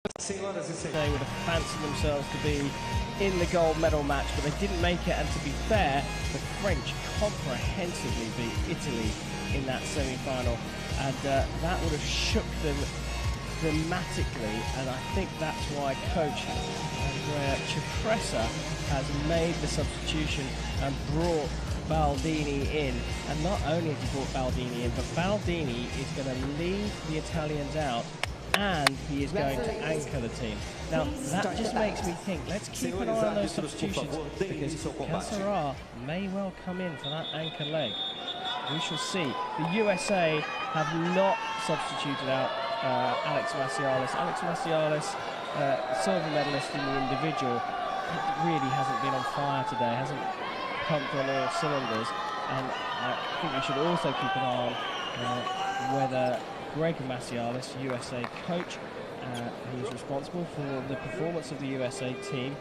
They would have fancied themselves to be in the gold medal match, but they didn't make it. And to be fair, the French comprehensively beat Italy in that semi-final, and that would have shook them dramatically. And I think that's why coach Andrea Cipressa has made the substitution and brought Baldini in. And not only has he brought Baldini in, but Baldini is going to leave the Italians out, and he is going to anchor the team. Now, that just makes me think, let's keep an eye on those substitutions, because Cassara may well come in for that anchor leg. We shall see. The USA have not substituted out Alex Macialis. Alex Macialis, silver medalist in the individual, really hasn't been on fire today, hasn't pumped on all cylinders. And I think we should also keep an eye on whether Greg Macialis, USA coach, who is responsible for the performance of the USA team,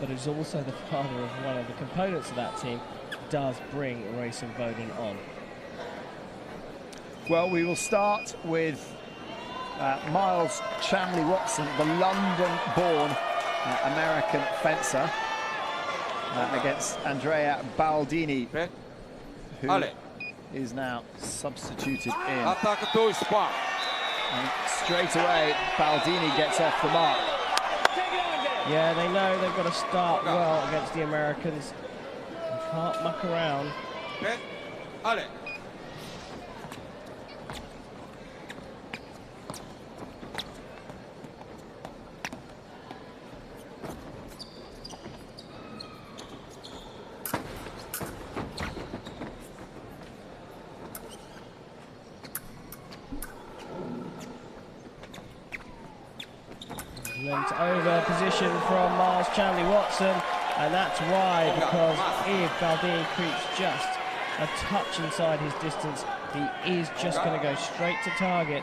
but is also the father of one of the components of that team, does bring Racing Bowden on. Well, we will start with Miles Chamley-Watson, the London-born American fencer, against Andrea Baldini, who is now substituted in. And straight away, Baldini gets off the mark. Yeah, they know they've got to start well against the Americans. They can't muck around. Lent over position from Miles Chamley-Watson, and that's why, because if Baldini creeps just a touch inside his distance, he is just going to go straight to target.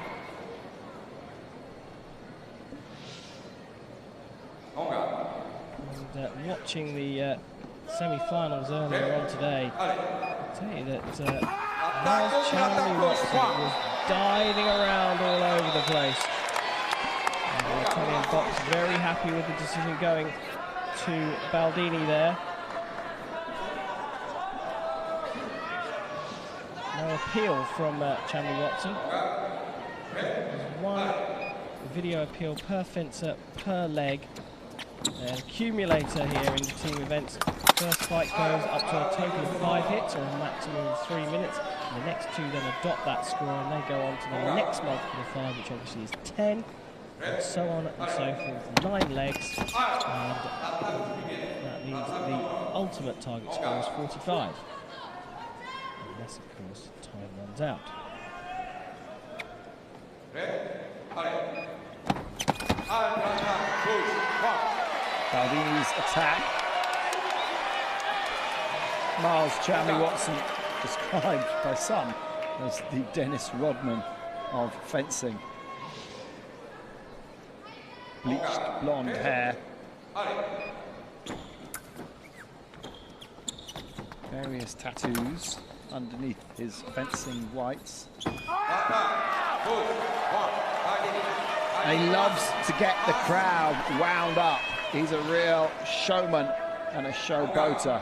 And watching the semi-finals earlier on today, I'll tell you that Miles Chamley-Watson was diving around all over the place. The Italian box very happy with the decision going to Baldini there. No appeal from Chamley-Watson. There's one video appeal per fencer per leg. An accumulator here in the team events. First fight goes up to a total of 5 hits, or a maximum of 3 minutes. And the next two then adopt that score, and they go on to the next multiple of 5, which obviously is 10. And so on and so forth, 9 legs, and that means that the ultimate target score is 45, unless of course time runs out. Baldini's attack. Miles Chamley-Watson, described by some as the Dennis Rodman of fencing. Bleached blonde hair. Various tattoos underneath his fencing whites. And he loves to get the crowd wound up. He's a real showman and a showboater.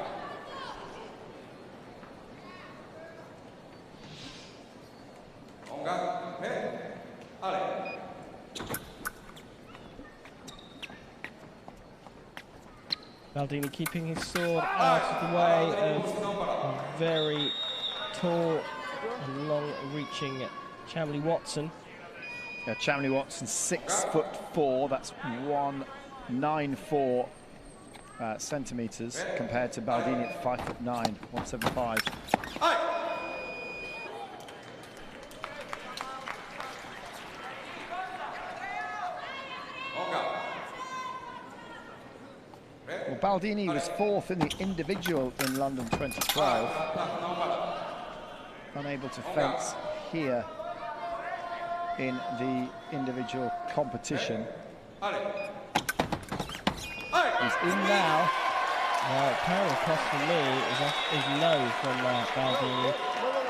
Baldini keeping his sword out of the way of a very tall and long-reaching Chamley-Watson. Yeah, Chamley-Watson 6'4", that's 194 centimeters, compared to Baldini at 5'9", 175. Well, Baldini was 4th in the individual in London 2012. Unable to fence here in the individual competition. He's in now. Apparently across from me is low from Baldini,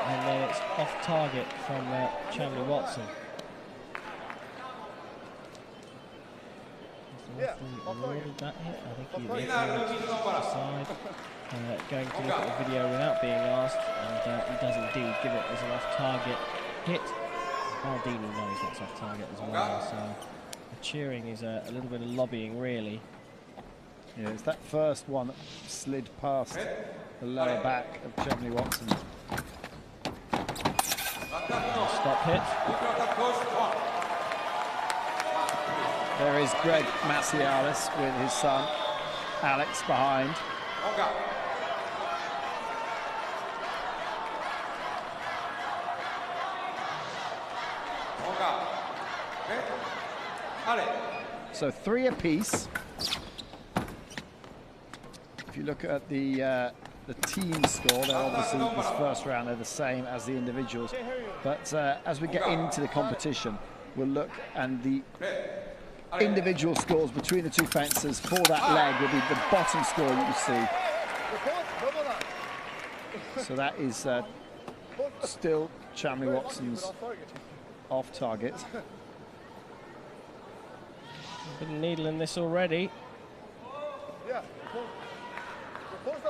and then it's off target from Chamley-Watson. awarded that hit. I think he looks aside, going to look at the video without being asked, and he does indeed give it as an off-target hit. Baldini knows that's off-target as well, so the cheering is a little bit of lobbying, really. Yeah, it's that first one that slid past the lower back of Chumley Watson. Stop hit. There is Greg Macialis with his son, Alex, behind. So 3 apiece. If you look at the team score, they're obviously this first round, they're the same as the individuals. But as we get into the competition, we'll look, and the individual scores between the 2 fencers for that leg will be the bottom score you see. So that is still Chumley Watson's off target. Been needling this already. Yeah.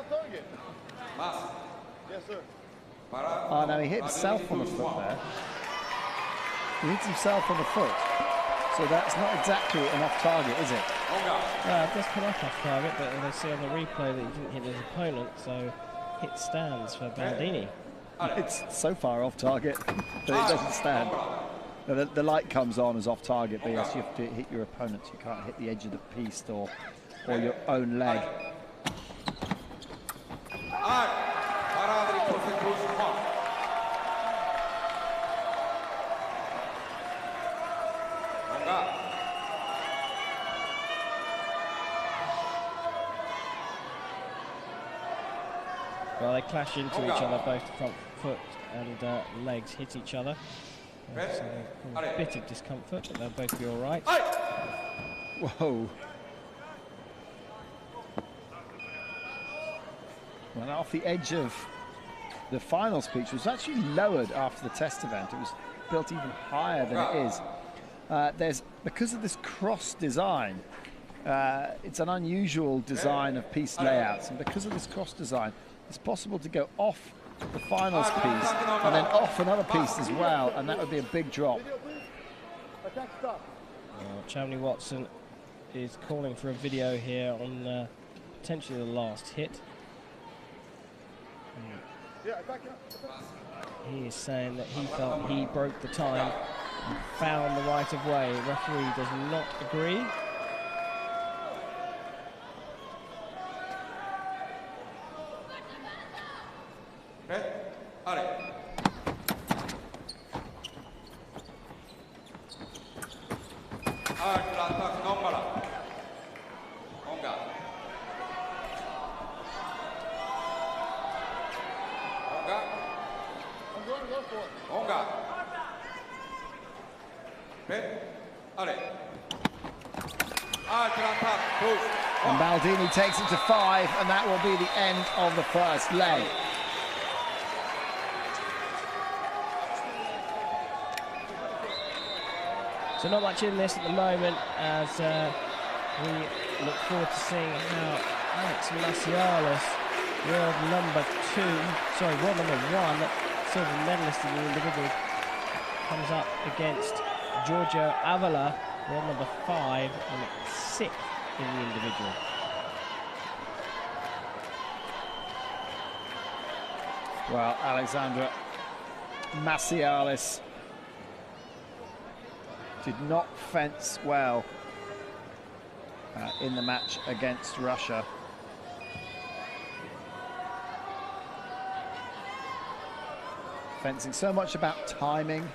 Target. Yes, sir. Oh no, he hit himself on the foot there. He hits himself on the foot. So that's not exactly an off target, is it? It does come up off target, but they see on the replay that he didn't hit his opponent, so hit stands for Baldini. It's so far off target that it doesn't stand. The light comes on as off target, but yes, you have to hit your opponent. You can't hit the edge of the piece or your own leg. Well, they clash into each other, both the front foot and legs hit each other. So a bit of discomfort, but they'll both be all right. Whoa. Well, off the edge of the final speech was actually lowered after the test event. It was built even higher than it is. Because of this cross design, it's an unusual design of piece layouts, and because of this cross design, it's possible to go off the finals piece and then off another piece as well, and that would be a big drop. Chumley Watson is calling for a video here on potentially the last hit. He is saying that he felt he broke the time and found the right of way. The referee does not agree. And Baldini takes it to 5, and that will be the end of the first leg. So not much in this at the moment, as we look forward to seeing how Alex Macialis, world number 1 silver medalist in the individual, comes up against Giorgio Avila, world number 5 and 6th in the individual. Well, Alexandra Macialis did not fence well in the match against Russia. Fencing so much about timing.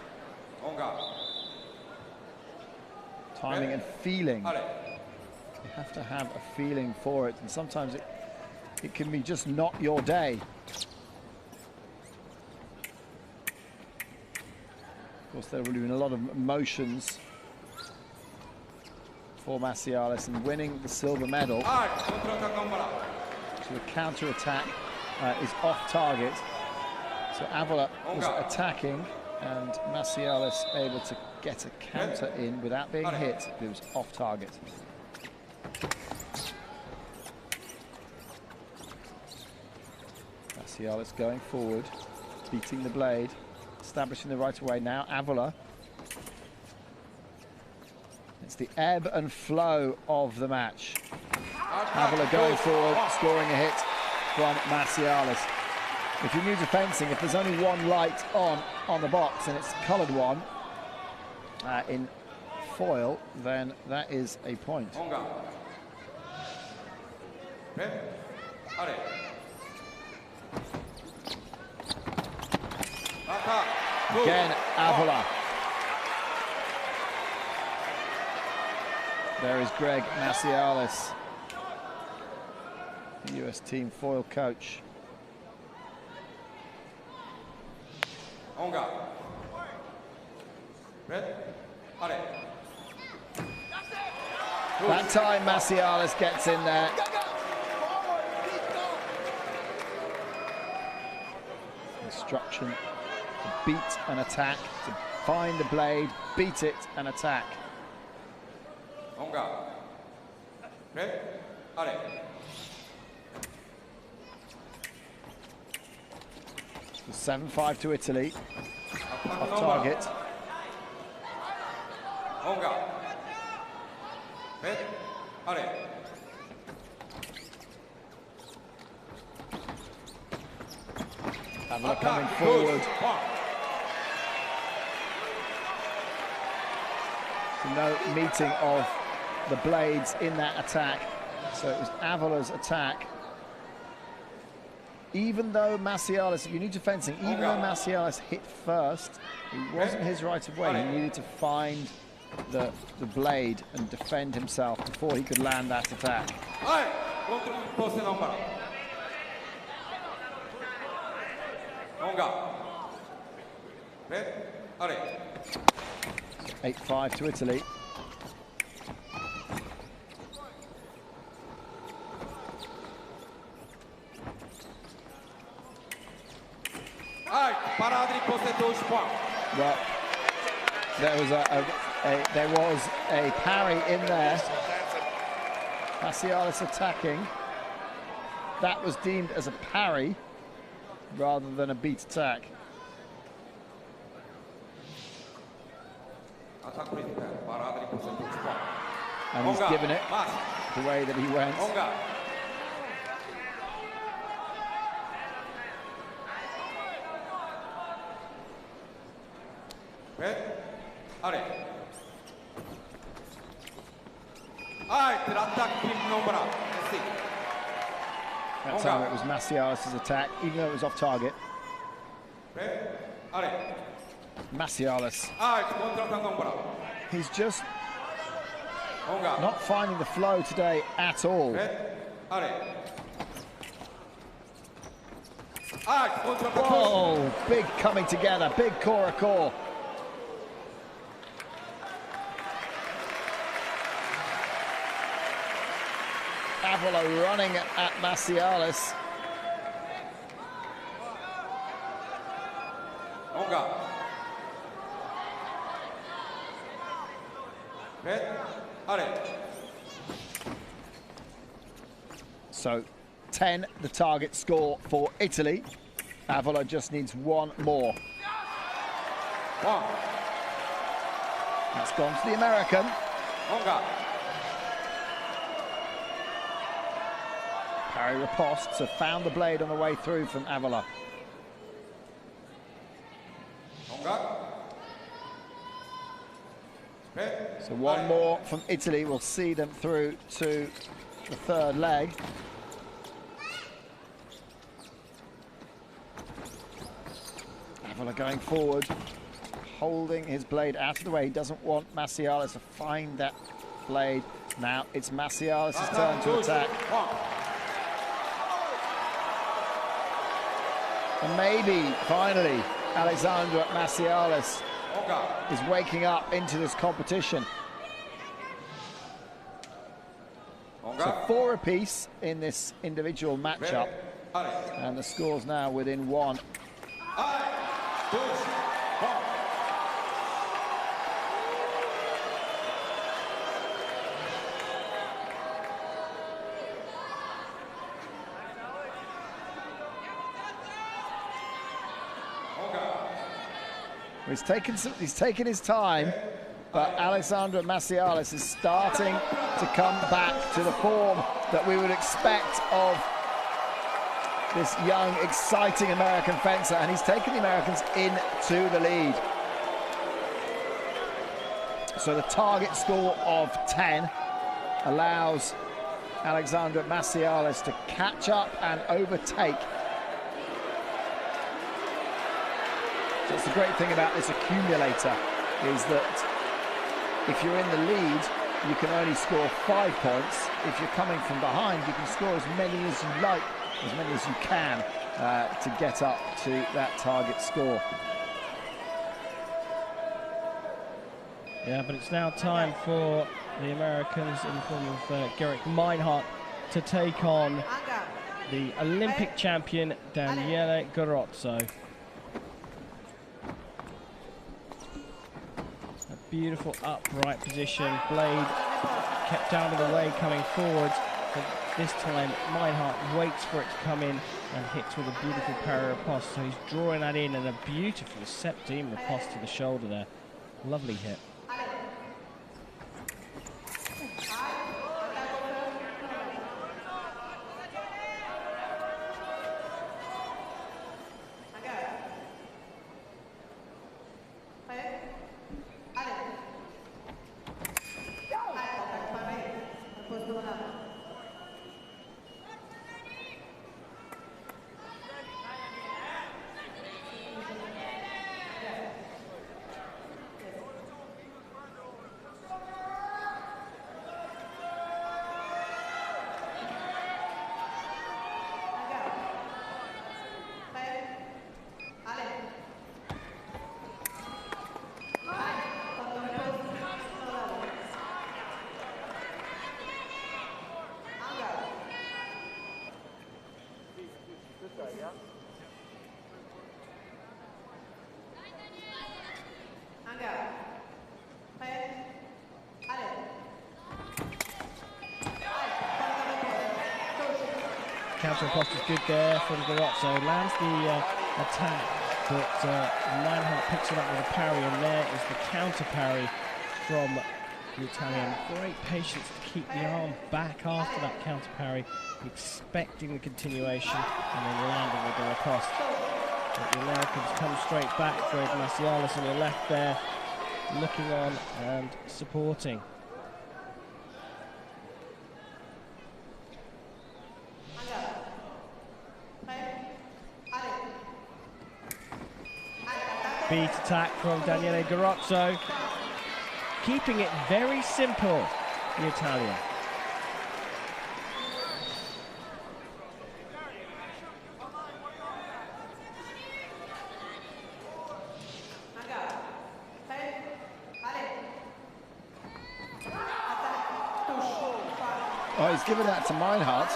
Timing and feeling. You have to have a feeling for it, and sometimes it can be just not your day. Of course, there would have been a lot of emotions for Macialis, and winning the silver medal. So the counter-attack is off target. So Avila was attacking, and Macialis able to get a counter in without being hit, but it was off target. Macialis going forward, beating the blade, establishing the right of way. Now Avola. It's the ebb and flow of the match. Avola going forward, scoring a hit from Macialis. If you're new to fencing, if there's only one light on the box and it's a coloured one in foil, then that is a point. Again, Avola. There is Greg Macialis, the US team foil coach. That time Macialis gets in there. Instruction to beat and attack, to find the blade, beat it and attack. The 7-5 to Italy. Off target. Avola coming forward. So no meeting of the blades in that attack. So it was Avola's attack. Even though Macialis, if you're new to fencing, even though Macialis hit first, it wasn't his right of way. He needed to find the blade and defend himself before he could land that attack. 8-5 to Italy. Well, there was a parry in there. Macialis attacking. That was deemed as a parry rather than a beat attack. And he's given it the way that he went. That time it was Macialis' attack, even though it was off target. Macialis. He's just not finding the flow today at all. Whoa, big coming together, big core-a-core. Avola running at Macialis. So 10 the target score for Italy. Avola just needs one more. That's gone to the American. Parry riposte, so found the blade on the way through from Avola. So one more from Italy will see them through to the third leg. Avola going forward, holding his blade out of the way. He doesn't want Macialis to find that blade. Now it's Macialis' turn to attack. And maybe, finally, Alexandra Macialis is waking up into this competition. So 4 apiece in this individual matchup. And the score's now within 1. He's taken his time, but Alexandre Macialis is starting to come back to the form that we would expect of this young, exciting American fencer, and he's taken the Americans into the lead. So the target score of 10 allows Alexandre Macialis to catch up and overtake. So that's the great thing about this accumulator, is that if you're in the lead, you can only score 5 points. If you're coming from behind, you can score as many as you like, as many as you can, to get up to that target score. Yeah, but it's now time for the Americans in the form of Gerrit Meinhardt to take on the Olympic champion Daniele Garozzo. A beautiful upright position, blade kept out of the way coming forward, but this time Meinhardt waits for it to come in and hits with a beautiful parry riposte. So he's drawing that in, and a beautiful septime riposte to the shoulder there. Lovely hit. Counter riposte is good there from Garozzo. Lands the attack, but Meinhardt picks it up with a parry, and there is the counter parry from the Italian. Great patience to keep the arm back after that counter parry, expecting the continuation, and then landing with the riposte. But the Americans come straight back. Gerrit Macialis on the left there, looking on and supporting. Beat attack from Daniele Garozzo, keeping it very simple, the Italian. Oh, he's given that to Meinhardt.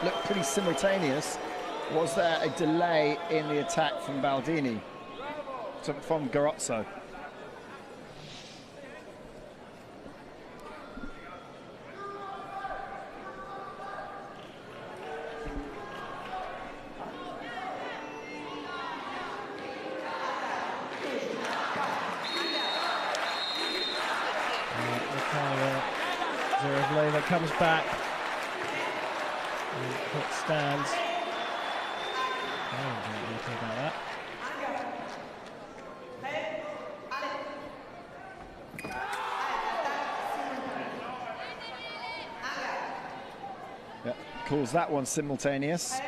Looked pretty simultaneous. Was there a delay in the attack from Baldini, from Garozzo? Zerevleva comes back. And it stands. I don't know anything about that. Yep, calls that one simultaneous.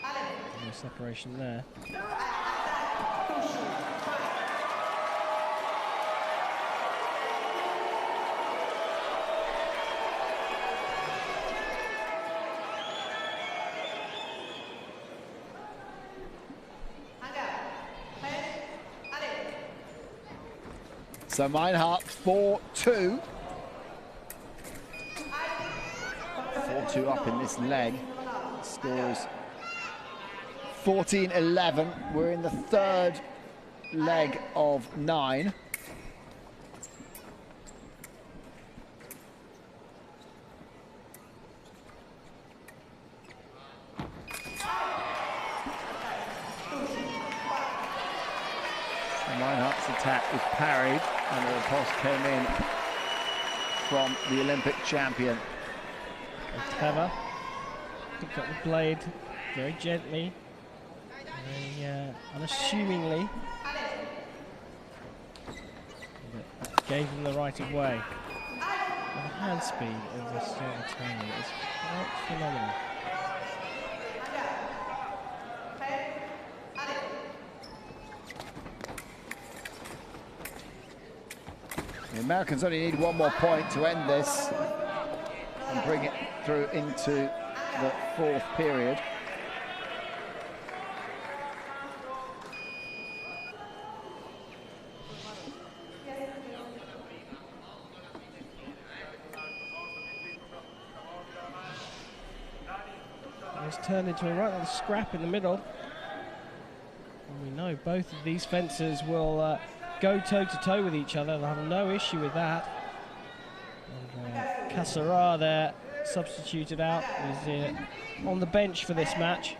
No separation there. So Meinhardt 4-2. 4-2 up in this leg. Scores 14-11. We're in the third leg of 9. riposte came in from the Olympic champion. And clever. Picked up the blade very gently, very unassumingly. But gave him the right of way. And the hand speed of this Italian is quite phenomenal. The Americans only need one more point to end this and bring it through into the fourth period. It's turned into a right little scrap in the middle. And we know both of these fencers will go toe-to-toe with each other. They'll have no issue with that. And Cassara there, substituted out, is on the bench for this match.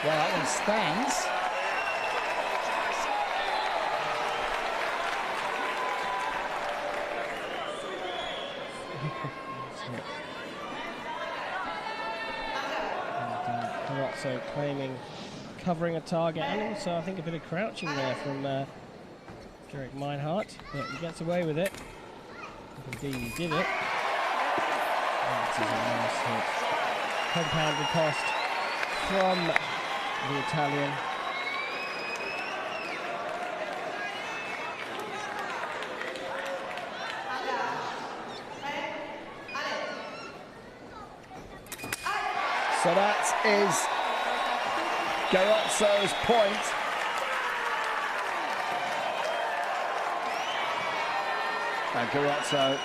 Well, that one stands. Carrozzo claiming covering a target, and also I think a bit of crouching there from Derek Meinhardt, but he gets away with it. Indeed he did it. That is a nice hit. Compound riposte from the Italian. So that is Carrozzo's point. And Carrozzo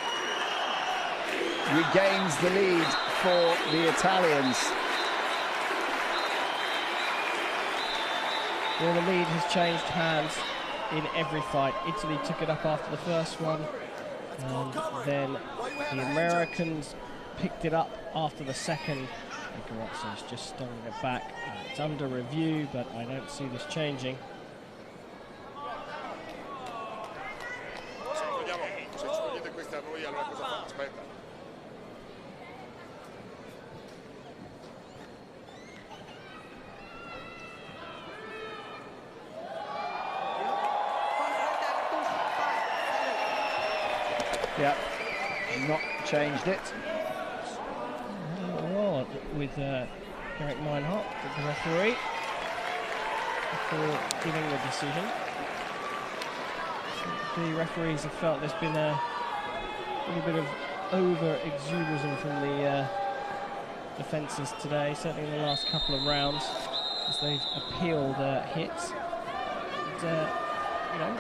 regains the lead for the Italians. Well, the lead has changed hands in every fight. Italy took it up after the first one, and then the Americans picked it up after the second. And Carrozzo's just stolen it back. It's under review, but I don't see this changing. Yeah, not changed it. Well, with Derek Meinhardt, the referee, before giving the decision. The referees have felt there's been a little bit of over-exuberation from the defences today, certainly in the last couple of rounds, as they've appealed hits. And, you know,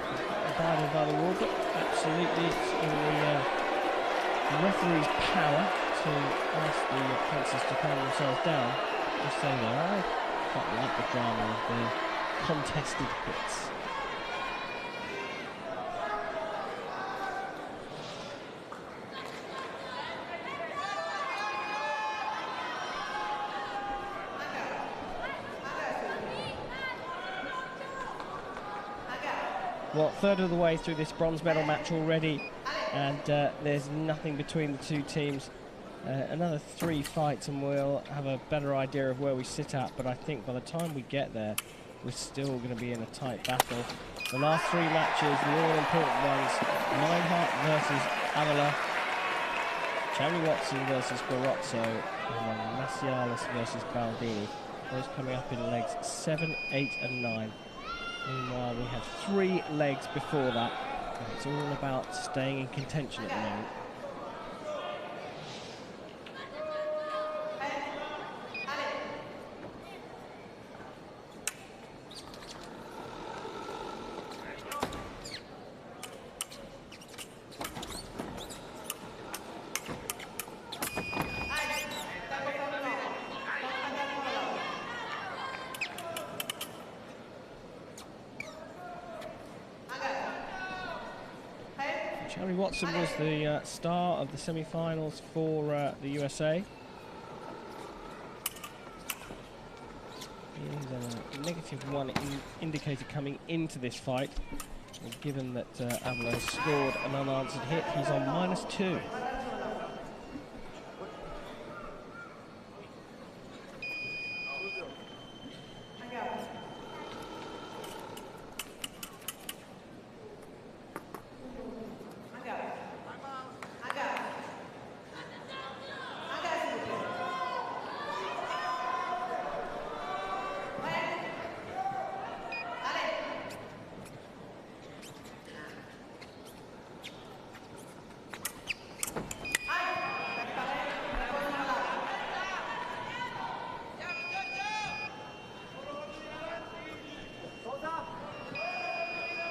abided by the rule, but absolutely it's in the referee's power to ask the fencers to calm themselves down. Just so they are. I quite like the drama of the contested hits. Well, third of the way through this bronze medal match already, and there's nothing between the two teams. Another 3 fights and we'll have a better idea of where we sit at, but I think by the time we get there, we're still going to be in a tight battle. The last 3 matches, the all-important ones, Meinhardt versus Avila, Charlie Watson versus Carrozzo, and then Macialis versus Baldini. Those coming up in legs 7, 8 and 9. Meanwhile, we have 3 legs before that, and it's all about staying in contention at the moment. Charlie Watson was the star of the semi-finals for the USA. He's a -1 indicator coming into this fight. And given that Avila scored an unanswered hit, he's on -2.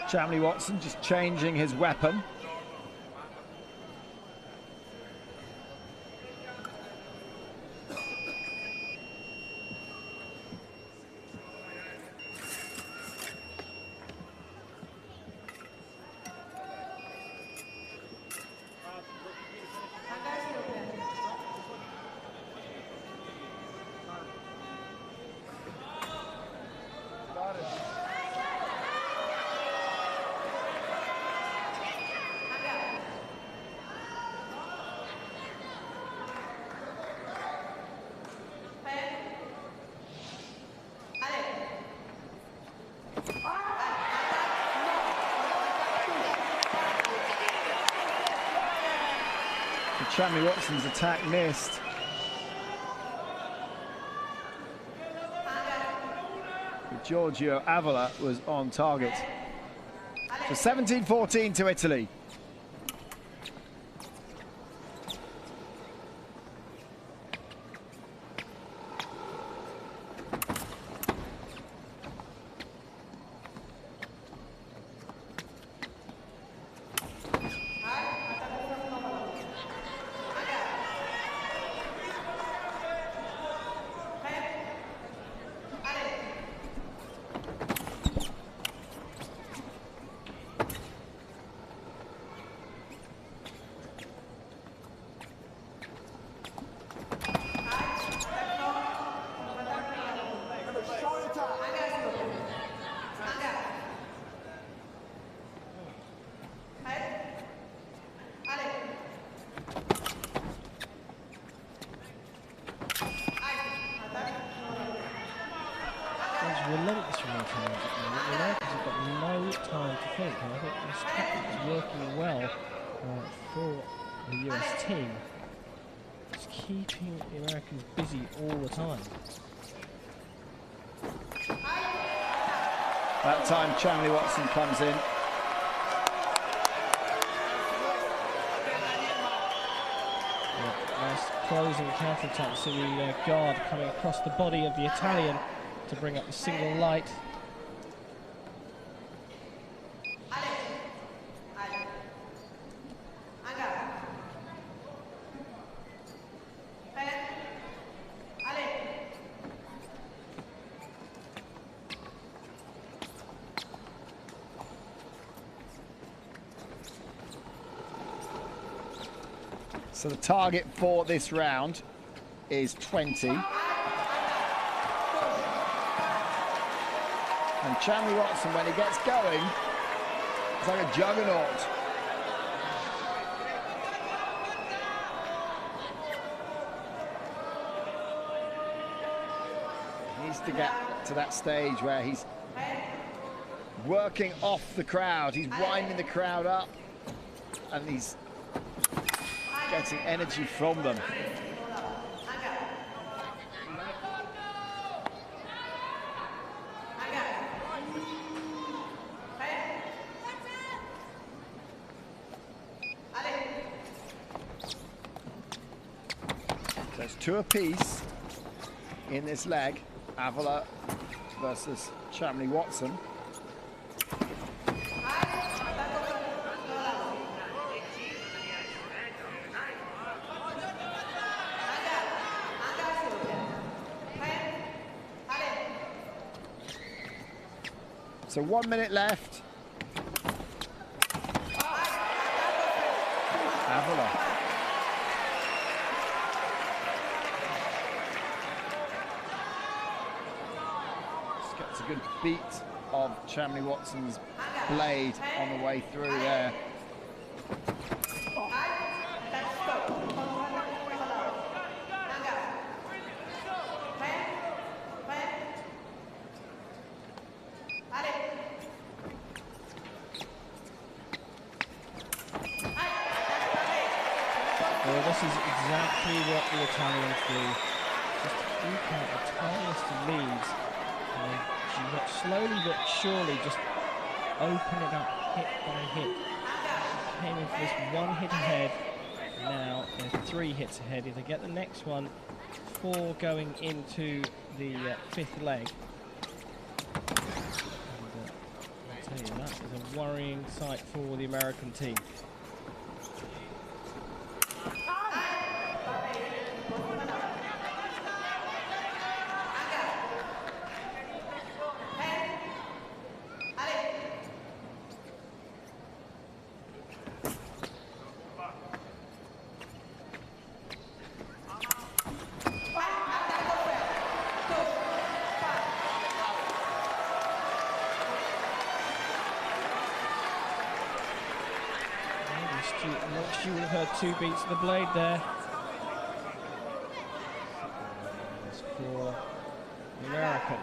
Charlie Watson just changing his weapon. Charlie Watson's attack missed. But Giorgio Avila was on target. So 17-14 to Italy. Relentless from the Americans have got no time to think, and I think this tactic is working well for the US team. It's keeping the Americans busy all the time. That time Charlie Watson comes in. Nice closing counter-attack. So the guard coming across the body of the Italian to bring up the single light. So the target for this round is 20. And Charlie Watson, when he gets going, it's like a juggernaut. He needs to get to that stage where he's working off the crowd. He's winding the crowd up, and he's getting energy from them. So it's 2 apiece in this leg. Avila versus Charlie Watson. So 1 minute left. Avila. Just gets a good beat of Chamley Watson's blade on the way through there. Well, this is exactly what the Italians do. Just eke out the tiniest of leads. And she slowly but surely just open it up hit by hit. She came in for this one hit ahead. Now they're 3 hits ahead. If they get the next one, 4 going into the 5th leg. And, I'll tell you, that is a worrying sight for the American team. She would have heard 2 beats of the blade there. That's for the American.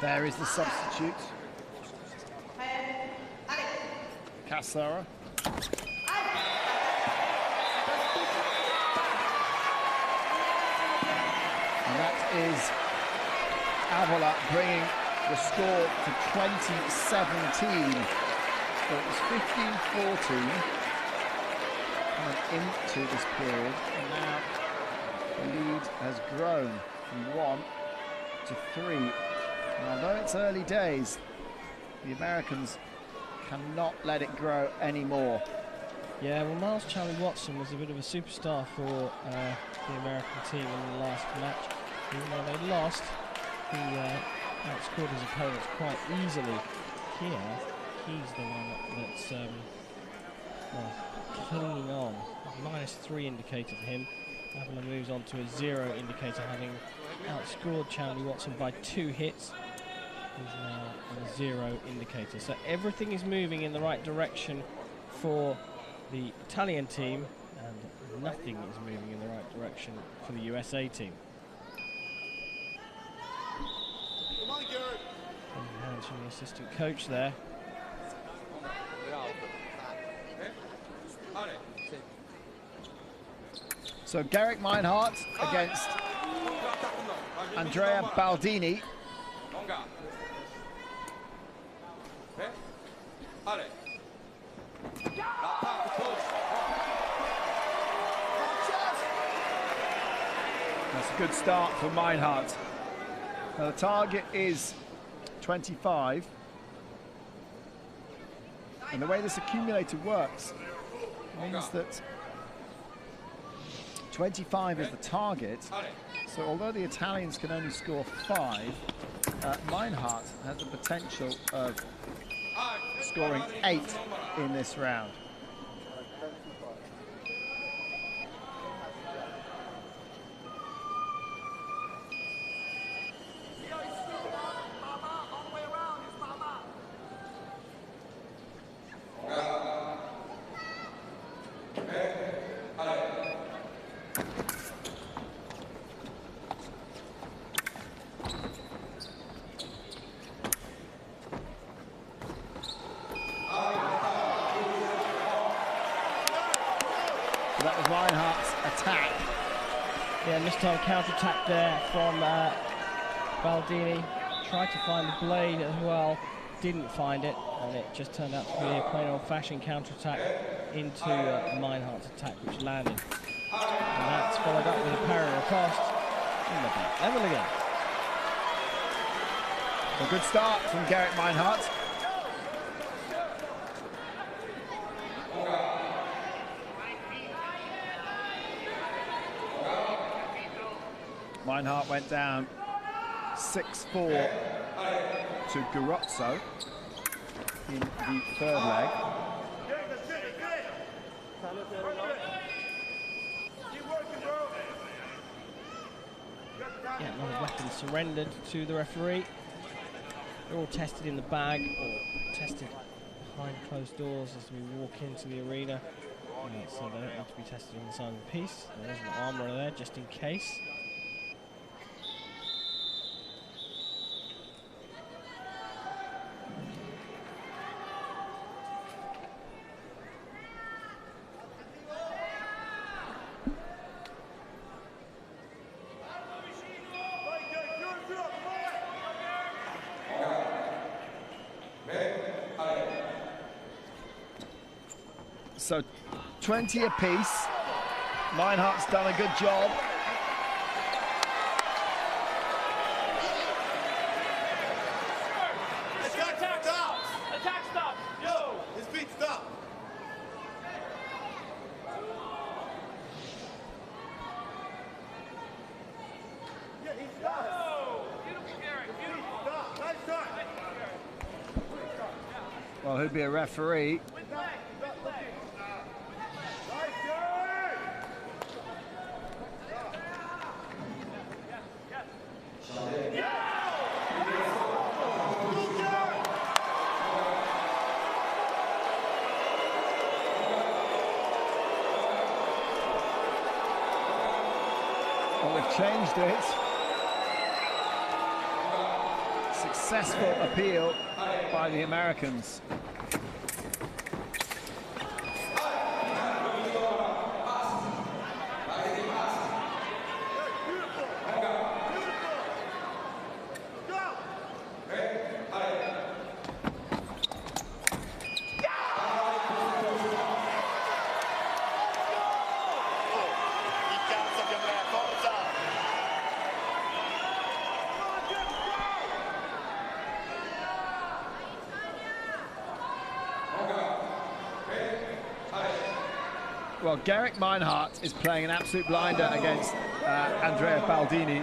There is the substitute. Cassara. And that is Avila bringing the score to 2017. So it was 15-14 coming into this period. And now the lead has grown from 1 to 3. And although it's early days, the Americans cannot let it grow anymore. Yeah, well, Miles Chamley Watson was a bit of a superstar for the American team in the last match. Even though they lost, he outscored his opponents quite easily. Here, he's the one that's well, clinging on. -3 indicator for him. Avila moves on to a 0 indicator, having outscored Chamley Watson by 2 hits. He's now on a 0 indicator. So everything is moving in the right direction for the Italian team, and nothing is moving in the right direction for the USA team. Hands from the assistant coach there. So Garrick Meinhardt against Andrea Baldini. That's a good start for Meinhardt. Now the target is 25. And the way this accumulator works means that 25 is the target. So although the Italians can only score 5, Meinhardt has the potential of scoring 8 in this round. That was Meinhardt's attack. Yeah, this time counter-attack there from Baldini. Tried to find the blade as well, didn't find it, and it just turned out to be a plain old-fashioned counter-attack into Meinhardt's attack, which landed. And that's followed up with a parry riposte in the back level again. A good start from Garrett Meinhardt. Meinhardt went down 6-4 to Garozzo in the third leg. Yeah, another weapon surrendered to the referee. They're all tested in the bag or tested behind closed doors as we walk into the arena. So they don't need to be tested inside the piece. There's an armourer there just in case. So 20 apiece. Meinhardt's done a good job. Attack stop! Attack stop! Yo! His feet stop! Yeah, he stops. Oh, beautiful, Garrett. Beautiful. Stop. Nice start. Well, who'd be a referee? Well, they've changed it. Successful appeal by the Americans. Well, Garrett Meinhardt is playing an absolute blinder against Andrea Baldini.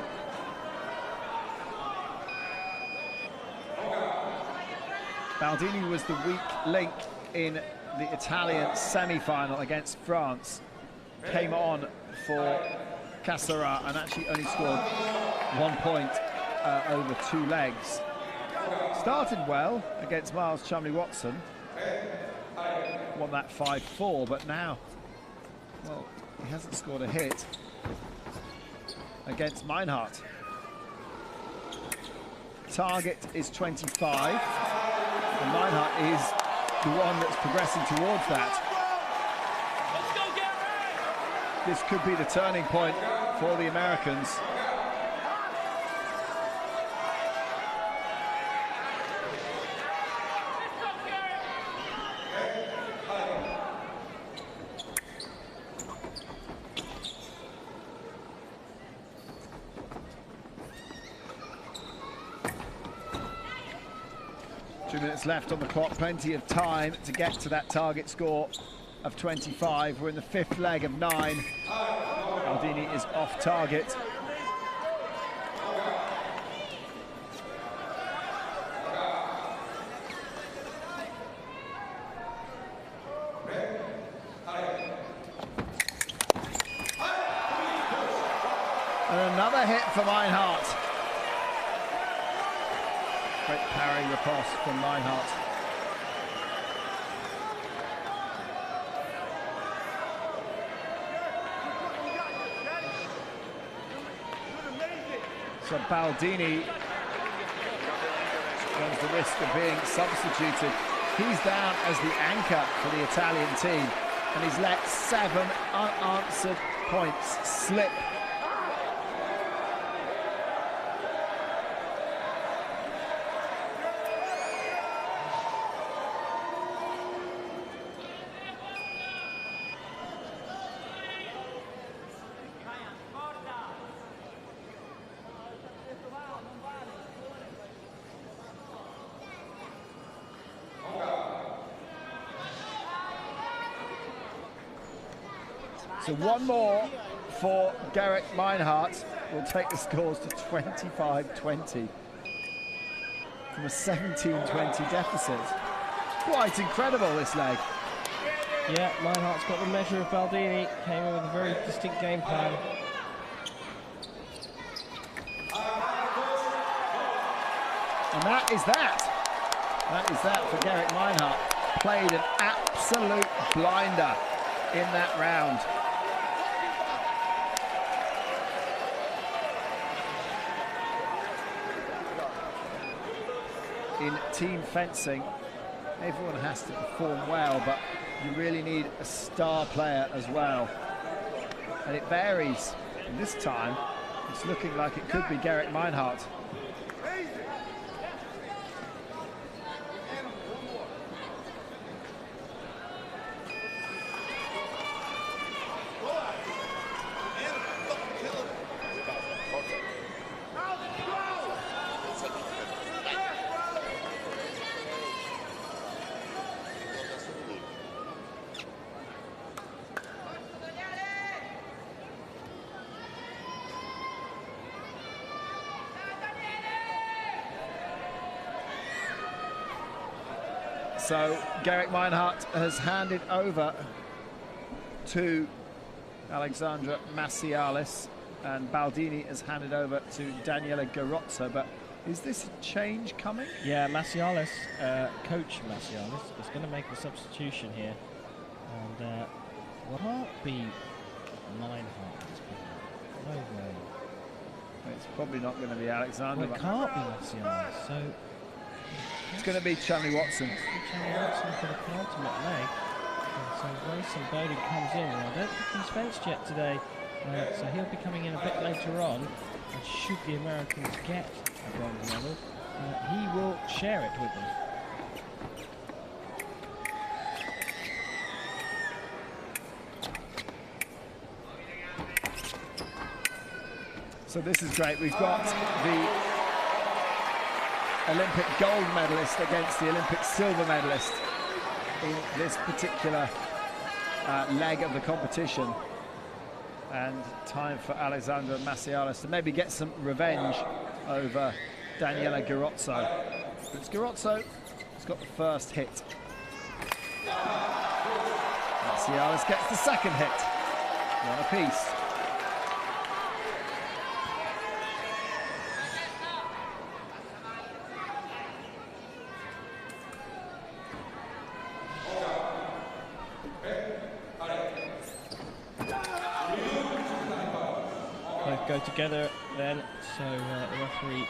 Baldini was the weak link in the Italian semi-final against France. Came on for Cassara and actually only scored 1 point over 2 legs. Started well against Miles Chumley-Watson. Won that 5-4, but now, well, he hasn't scored a hit against Meinhardt. Target is 25, and Meinhardt is the one that's progressing towards that. Let's go, Garrett! This could be the turning point for the Americans. Left on the clock, plenty of time to get to that target score of 25. We're in the 5th leg of 9. Baldini is off target. And another hit for Meinhardt. Great parry riposte from Meinhardt. So Baldini runs the risk of being substituted. He's down as the anchor for the Italian team, and he's let 7 unanswered points slip. So one more for Garrick Meinhardt will take the scores to 25-20 from a 17-20 deficit. Quite incredible, this leg. Yeah, Meinhardt's got the measure of Baldini, came in with a very distinct game plan. And that is that. That is that for Garrick Meinhardt. Played an absolute blinder in that round. In team fencing, everyone has to perform well, but you really need a star player as well. And it varies. And this time, it's looking like it could be Garrick Meinhardt. So Garrick Meinhardt has handed over to Alexandra Massialis, and Baldini has handed over to Daniela Garozzo. But is this a change coming? Yeah, Massialis, coach Massialis, is going to make a substitution here. And what can't be Meinhardt? No way. It's probably not going to be Alexandra. Well, it can't be Massialis, so... It's going to be Chanley Watson. Chanley Watson for the penultimate leg. And so Grayson Bowden comes in. I don't think he's fenced yet today, so he'll be coming in a bit later on. And should the Americans get a bronze medal, he will share it with them. So this is great. We've got the Olympic gold medalist against the Olympic silver medalist in this particular leg of the competition. And time for Alexandra Massialis to maybe get some revenge over Daniela Garozzo. It's Garozzo who's got the first hit. Massialis gets the second hit. One apiece. Go together then, so the referee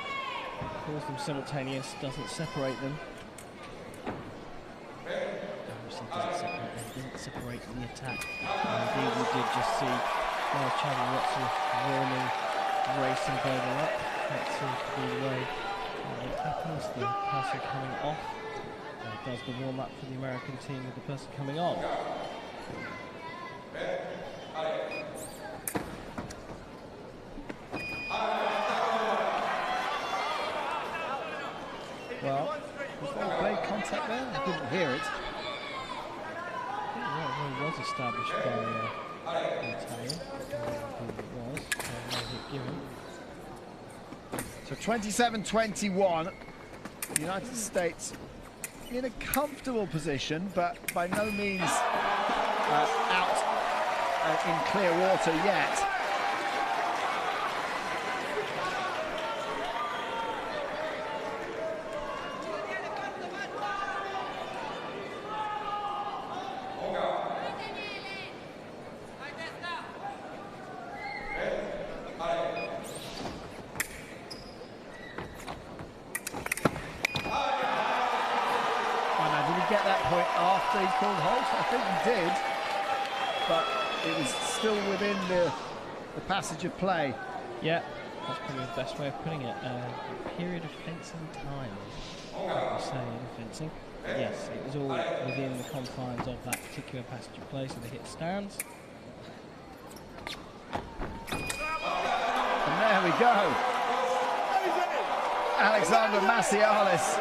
calls them simultaneous, doesn't separate them. Obviously doesn't separate the attack. Indeed, we did just see Chanley Watson warming Grayson Bowden up. That seems to be the way it happens. The person coming off does the warm up for the American team with the person coming on. Well, was there a blade contact there? I didn't hear it. I think that was established by the Italian. I believe it was. No hit given. So 27-21. The United States in a comfortable position, but by no means out in clear water yet. Get that point after he called halt? I think he did, but it was still within the passage of play. Yeah, that's probably the best way of putting it. A period of fencing time, we say in fencing. But yes, it was all within the confines of that particular passage of play, so the hit stands. And there we go. Alexandra Massialis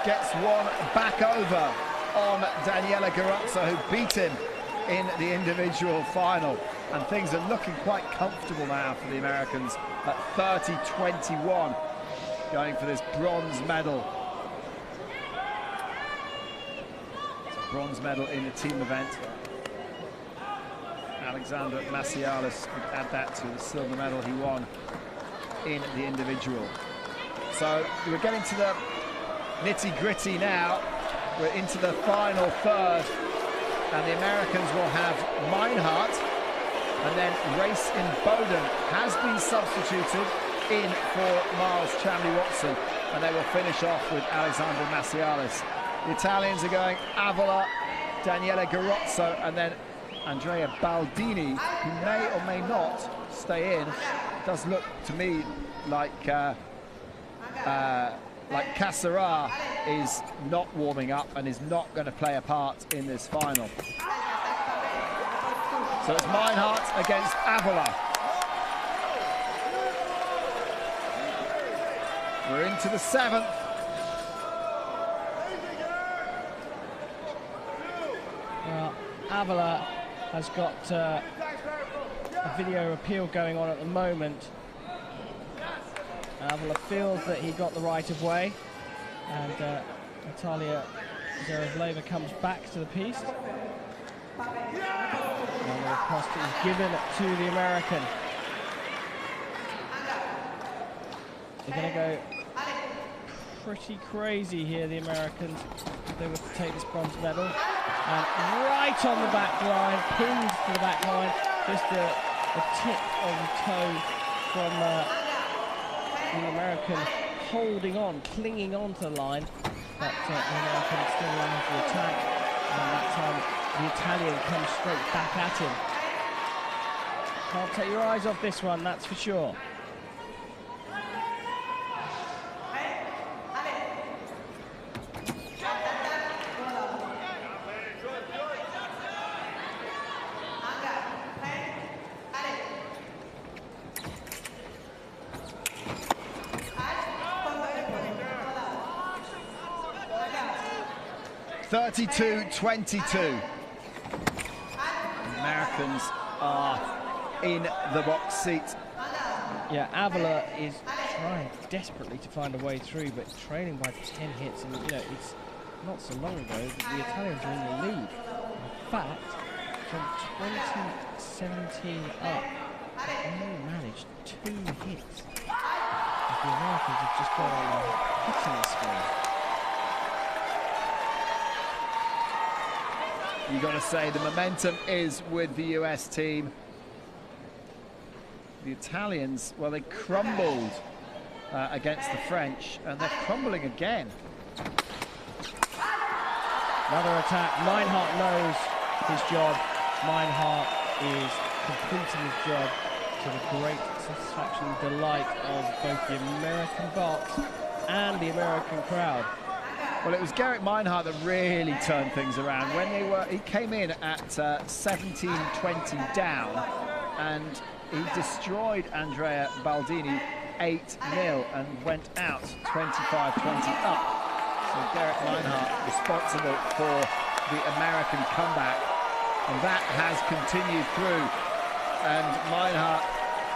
gets one back over on Daniela Garozzo, who beat him in the individual final. And things are looking quite comfortable now for the Americans at 30-21, going for this bronze medal. It's a bronze medal in the team event. Alexander Macialis would add that to the silver medal he won in the individual. So we're getting to the nitty-gritty now. We're into the final third, and the Americans will have Meinhardt, and then Race in Bowden has been substituted in for Miles Chamley-Watson, and they will finish off with Alexander Macialis. The Italians are going Avola, Daniele Garozzo, and then Andrea Baldini, who may or may not stay in. It does look to me like Cassara is not warming up and is not going to play a part in this final. So it's Meinhardt against Avola. We're into the 7th. Well, Avola has got a video appeal going on at the moment. Avola feels that he got the right of way, and Natalia Zarevleva comes back to the piste. And the riposte is given to the American. They're going to go pretty crazy here, the Americans, if they were to take this bronze medal. And right on the back line, pinned to the back line, just the tip of the toe from the American holding on, clinging on to the line, but the American still alive to attack, and that time the Italian comes straight back at him. Can't take your eyes off this one, that's for sure. (32-22). Americans are in the box seat. Yeah, Avola is trying desperately to find a way through, but trailing by 10 hits, and you know, it's not so long ago that the Italians were in the lead. In fact, from 2017 up, they only managed 2 hits. The Americans have just got on a hitting spree. You've got to say the momentum is with the US team. The Italians, well, they crumbled against the French, and they're crumbling again. Another attack. Meinhardt knows his job. Meinhardt is completing his job to the great satisfaction and delight of both the American box and the American crowd. Well, it was Garrett Meinhardt that really turned things around. When he came in at 17-20 down, and he destroyed Andrea Baldini 8-0 and went out 25-20 up. So Garrett Meinhardt responsible for the American comeback, and that has continued through. And Meinhardt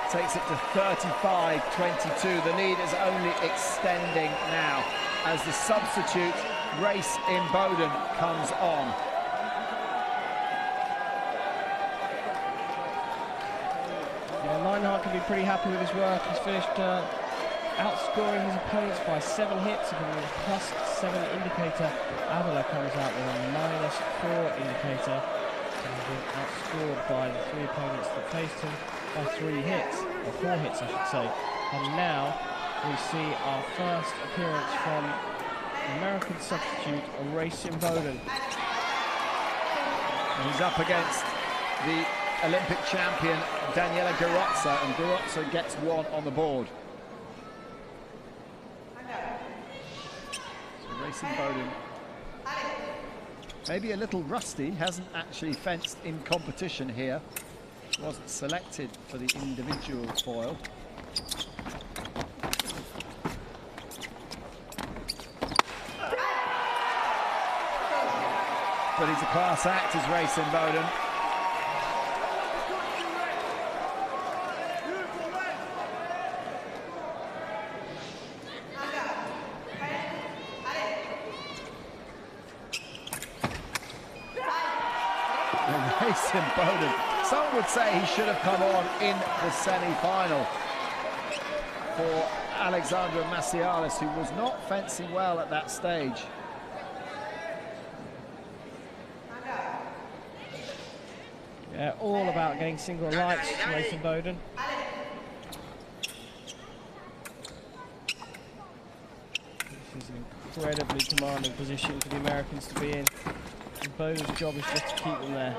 takes it to 35-22. The lead is only extending now as the substitute Race in Bowden comes on. Yeah, Meinhardt can be pretty happy with his work. He's finished outscoring his opponents by 7 hits, and with a +7 indicator. Avola comes out with a -4 indicator, and he's been outscored by the 3 opponents that faced him by 3 hits, or 4 hits I should say. And now we see our first appearance from American substitute, a Race in Bowden. And he's up against the Olympic champion Daniele Garozzo, and Garozzo gets 1 on the board. So Race in Bowden, maybe a little rusty, hasn't actually fenced in competition here. Wasn't selected for the individual foil. But he's a class act, is Race in Bowden. Racing Bowden. Some would say he should have come on in the semi-final for Alexandra Macialis, who was not fencing well at that stage. Yeah, all about getting single lights, Racing Bowden. This is an incredibly commanding position for the Americans to be in. And Bowden's job is just to keep them there.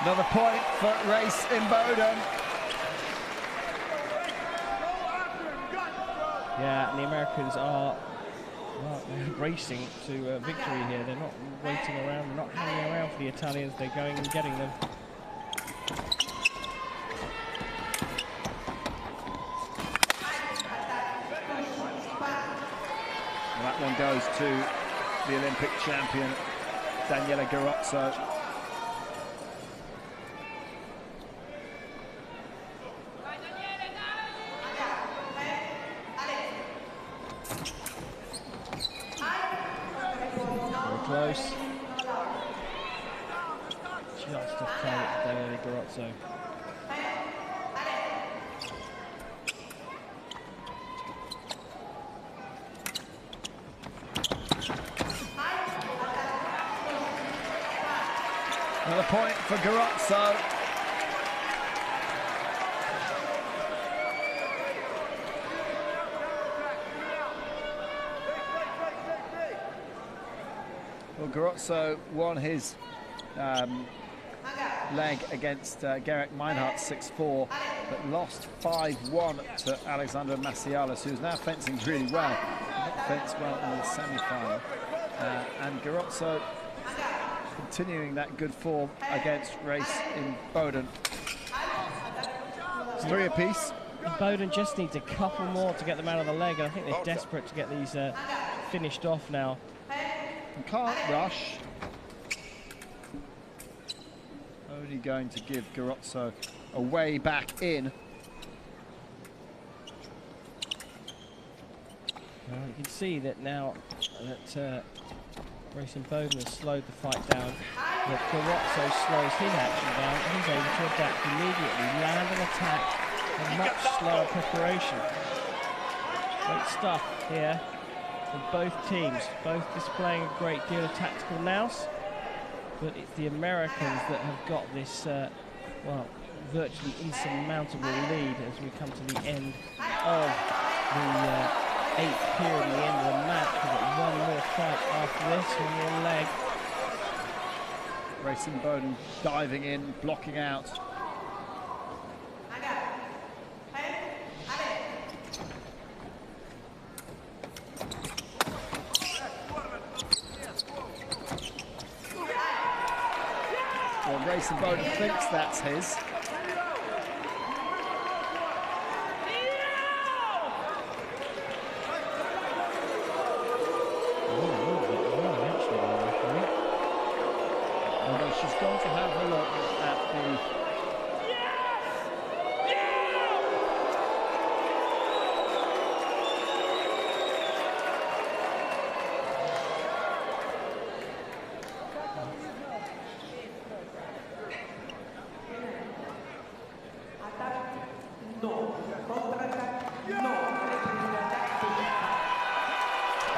Another point for Racing Bowden. Yeah, and the Americans are they're racing to victory here. They're not waiting around, they're not hanging around for the Italians. They're going and getting them. Well, that one goes to the Olympic champion, Daniela Garozzo. Close. Just to target Daniela Garozzo. Another point for Garozzo. Well, Garozzo won his leg against Gerek Meinhardt 6-4, but lost 5-1 to Alexandra Macialis, who's now fencing really well. Not fenced well in the semi-final. And Garozzo continuing that good form against Racing Bowden. It's 3 apiece. Bowden just needs a couple more to get them out of the leg. I think they're desperate to get these finished off now. You can't rush. Only going to give Garozzo a way back in. Well, you can see that now that Racing Bowden has slowed the fight down, that Garozzo slows his action down, and he's able to adapt immediately, land and attack, a much slower preparation. Great stuff here from both teams, both displaying a great deal of tactical nous, but it's the Americans that have got this, well, virtually insurmountable lead as we come to the end of the 8th period and the end of the match. We've got one more fight after this, one more leg. Racing Bowden diving in, blocking out. Well, Racing Bowden thinks that's his. She's going to have a look at the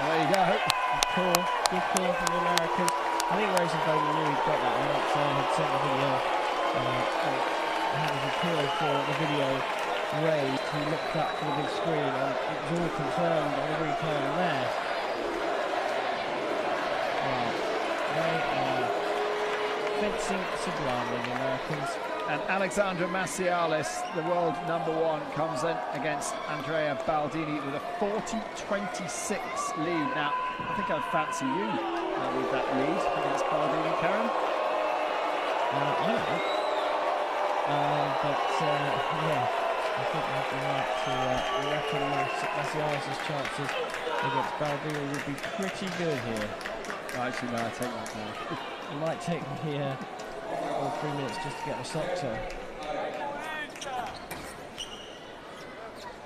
There you go. Good call from the Americans. I think Racing Bowden knew he'd got that one. Had sent the video, had his appeal for the video raised. He looked up to the big screen and it was all confirmed on the replay on there. Wow. They are fencing sublimely, the Americans. And Alexandra Macialis, the world #1, comes in against Andrea Baldini with a 40-26 lead. Now, I think I'd fancy you with that lead against Baldini, Karen. I don't know. Yeah, I think they'd be right to reckon Macialis' chances against Baldini would be pretty good here. Actually, no, I take that now. It might take me all 3 minutes just to get the sock to.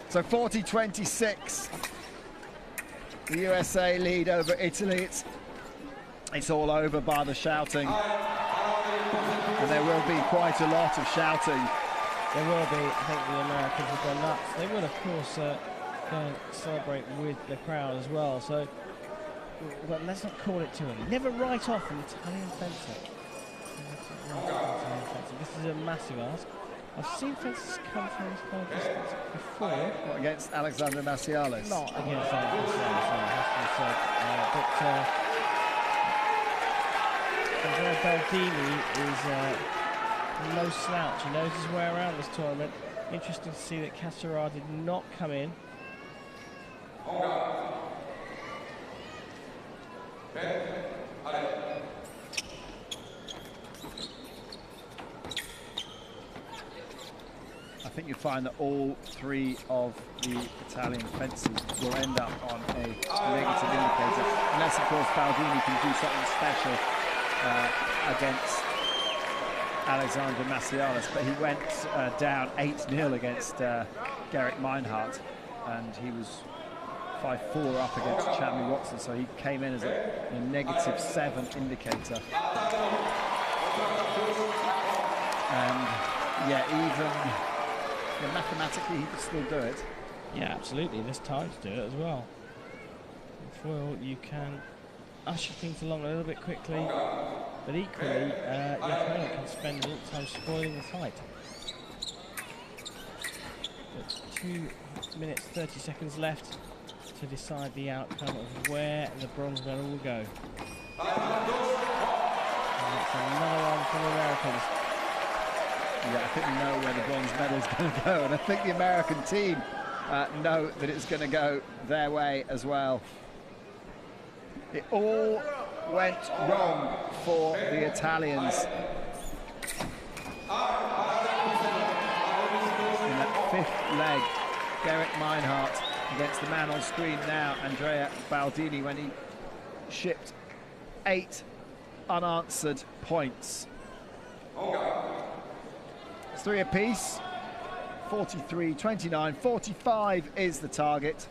So 40-26. The USA lead over Italy. It's all over by the shouting. And there will be quite a lot of shouting. There will be. I think the Americans have gone nuts. They will, of course, go and celebrate with the crowd as well. So, but let's not call it too early. Never write off an Italian fencer. This is a massive ask. I've seen fencers come from this kind of distance before. What, against Alexander Macialis? Not against Alexander Macialis, has to be said. But Andrea Baldini is no slouch. He knows his way around this tournament. Interesting to see that Castorra did not come in. I think you find that all three of the Italian fencers will end up on a negative indicator, unless of course Baldini can do something special against Alexander Macialis, but he went down 8-0 against Garrett Meinhardt, and he was 5-4 up against Chadley Watson, so he came in as a -7 indicator. And yeah, even mathematically he could still do it. Yeah, absolutely. There's time to do it as well. In foil, you can usher things along a little bit quickly, but equally, your opponent can spend a little time spoiling the fight. But 2 minutes 30 seconds left to decide the outcome of where the bronze medal will go. And that's another one from the Americans. Yeah, I think we know where the bronze medal is going to go, and I think the American team know that it's going to go their way as well. It all went wrong for the Italians in that 5th leg. Garrett Meinhardt against the man on screen now, Andrea Baldini, when he shipped 8 unanswered points. It's 3 apiece. 43, 29, 45 is the target.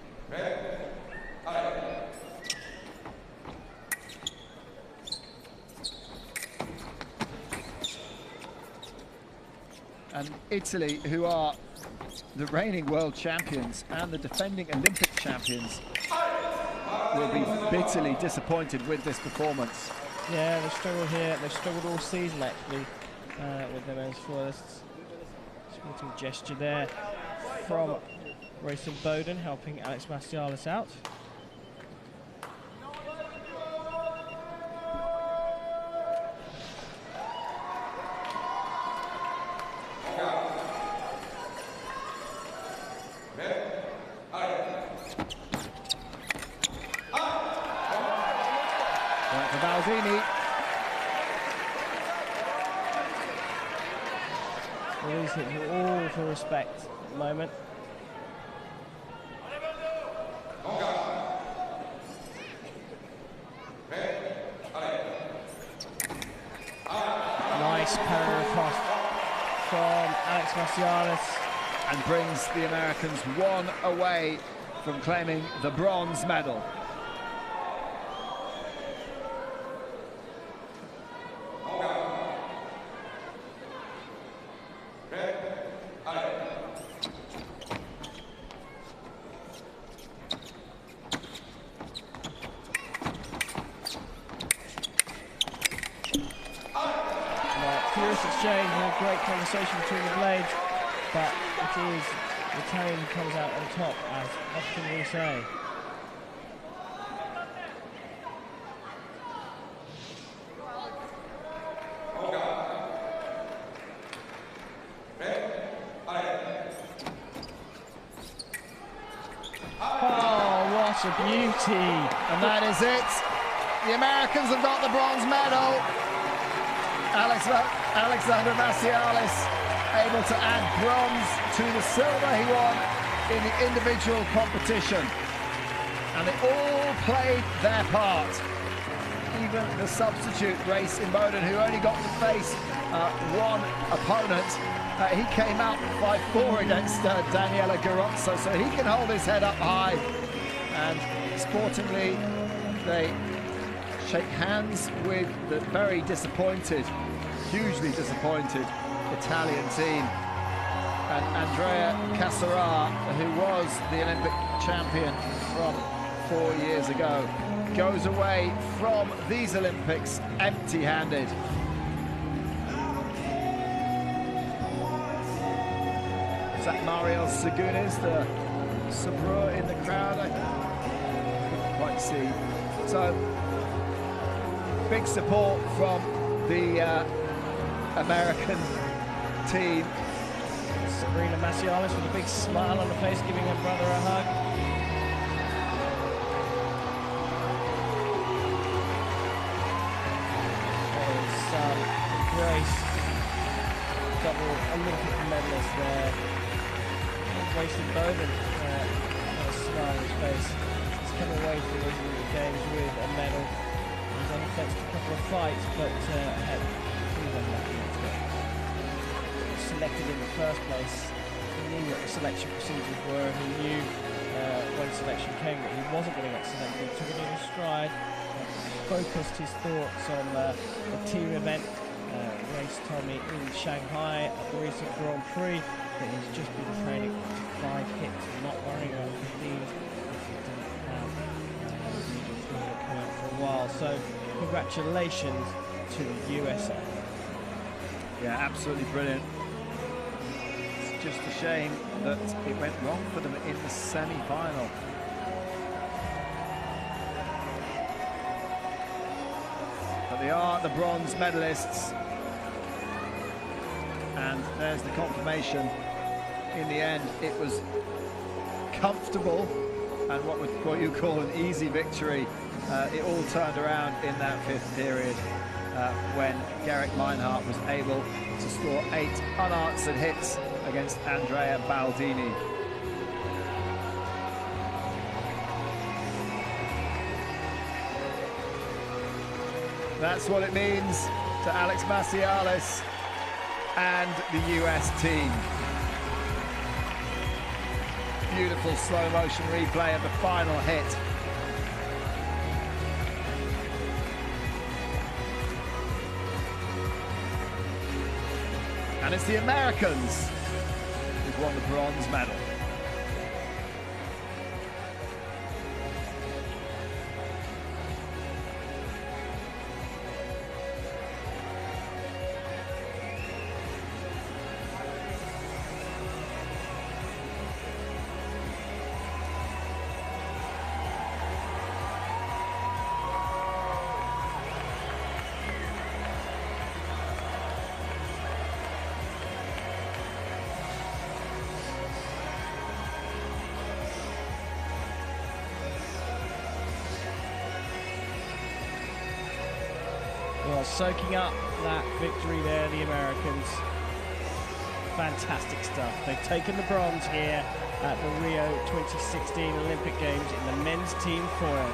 And Italy, who are the reigning world champions and the defending Olympic champions, will be bitterly disappointed with this performance. Yeah, they've struggled here. They've struggled all season, actually, with their men's foilists. Sporting gesture there from Rayson Bowden, helping Alex Macialis out. Right for Baldini. Well, he's hitting all for respect at the moment. Nice parry across from Alex Macialis. And brings the Americans 1 away from claiming the bronze medal. Furious exchange and a great conversation between the blades, but it is the Italian who comes out on top, as often we say. Oh, what a beauty! And that is it. The Americans have got the bronze medal. Alexander Macialis able to add bronze to the silver he won in the individual competition. And they all played their part. Even the substitute Grace Imboden, who only got to face one opponent, he came out 5-4 against Daniela Garozzo, so he can hold his head up high. And sportingly, they shake hands with the very disappointed, hugely disappointed Italian team. And Andrea Cassara, who was the Olympic champion from 4 years ago, goes away from these Olympics empty-handed. Is that Mario Segunes, the sabreur in the crowd? I couldn't quite see. So, big support from the American team. Sabrina Macialis with a big smile on her face, giving her brother a hug. Grace, double Olympic medalist there. Grace Imboden, a smile on his face. He's come away from these Olympic Games with a medal. He's unfetched a couple of fights, but had pretty unlucky to get selected in the first place. He knew what the selection procedures were, and he knew when selection came that he wasn't going to get selected. He took it in his stride, focused his thoughts on the team event. Race Tommy in Shanghai at the recent Grand Prix, that he's just been training to 5 hits, not worrying about 15 if he didn't have coming up for a while. So congratulations to the USA. Yeah, absolutely brilliant. It's just a shame that it went wrong for them in the semi-final. But they are the bronze medalists. And there's the confirmation. In the end, it was comfortable and what you call an easy victory. It all turned around in that 5th period when Garrick Meinhardt was able to score 8 unanswered hits against Andrea Baldini. That's what it means to Alex Macialis and the US team. Beautiful slow motion replay of the final hit. And it's the Americans who've won the bronze medal. Well, soaking up that victory there, the Americans. Fantastic stuff. They've taken the bronze here at the Rio 2016 Olympic Games in the men's team foil.